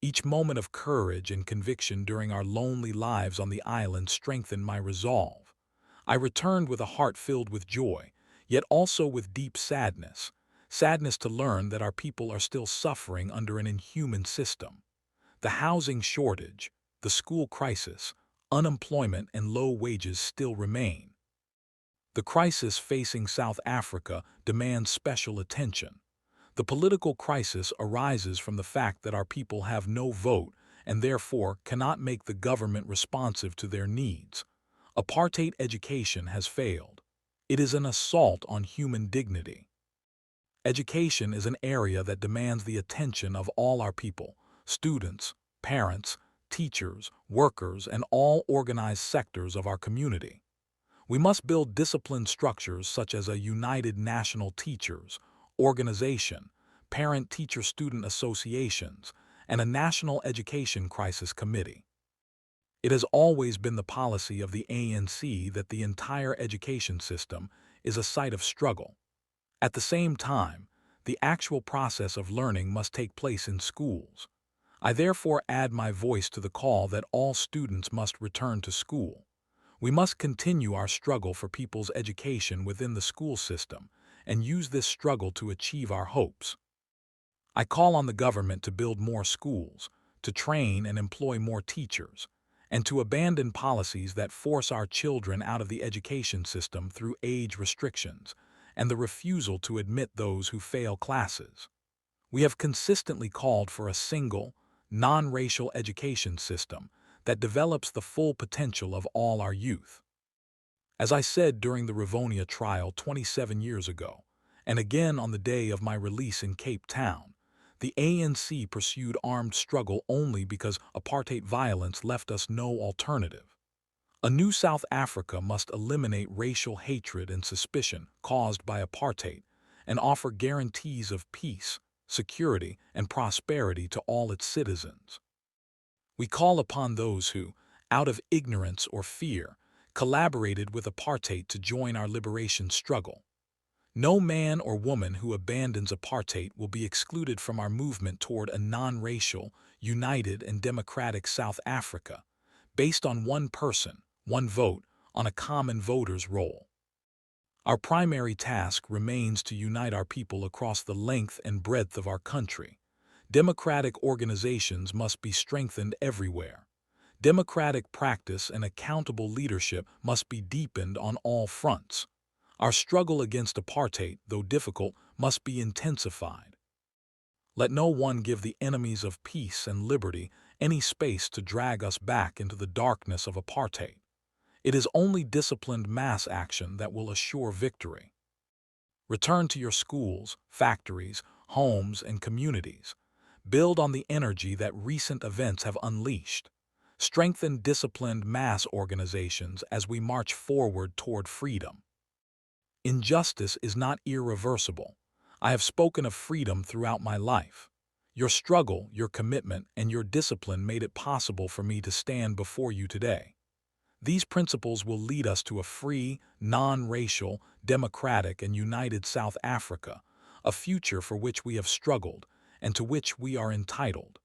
Each moment of courage and conviction during our lonely lives on the island strengthened my resolve. I returned with a heart filled with joy, yet also with deep sadness. Sadness to learn that our people are still suffering under an inhuman system. The housing shortage, the school crisis, unemployment and low wages still remain. The crisis facing South Africa demands special attention. The political crisis arises from the fact that our people have no vote and therefore cannot make the government responsive to their needs. Apartheid education has failed. It is an assault on human dignity. Education is an area that demands the attention of all our people, students, parents, teachers, workers, and all organized sectors of our community. We must build disciplined structures such as a united national teachers organization, parent-teacher-student associations, and a national education crisis committee. It has always been the policy of the ANC that the entire education system is a site of struggle. At the same time, the actual process of learning must take place in schools. I therefore add my voice to the call that all students must return to school. We must continue our struggle for people's education within the school system and use this struggle to achieve our hopes. I call on the government to build more schools, to train and employ more teachers, and to abandon policies that force our children out of the education system through age restrictions and the refusal to admit those who fail classes. We have consistently called for a single, non-racial education system that develops the full potential of all our youth. As I said during the Rivonia trial 27 years ago, and again on the day of my release in Cape Town, the ANC pursued armed struggle only because apartheid violence left us no alternative. A new South Africa must eliminate racial hatred and suspicion caused by apartheid and offer guarantees of peace, security, and prosperity to all its citizens. We call upon those who, out of ignorance or fear, collaborated with apartheid to join our liberation struggle. No man or woman who abandons apartheid will be excluded from our movement toward a non-racial, united, and democratic South Africa, based on one person, one vote, on a common voter's roll. Our primary task remains to unite our people across the length and breadth of our country. Democratic organizations must be strengthened everywhere. Democratic practice and accountable leadership must be deepened on all fronts. Our struggle against apartheid, though difficult, must be intensified. Let no one give the enemies of peace and liberty any space to drag us back into the darkness of apartheid. It is only disciplined mass action that will assure victory. Return to your schools, factories, homes, and communities. Build on the energy that recent events have unleashed. Strengthen disciplined mass organizations as we march forward toward freedom. Injustice is not irreversible. I have spoken of freedom throughout my life. Your struggle, your commitment, and your discipline made it possible for me to stand before you today. These principles will lead us to a free, non-racial, democratic, and united South Africa, a future for which we have struggled and to which we are entitled.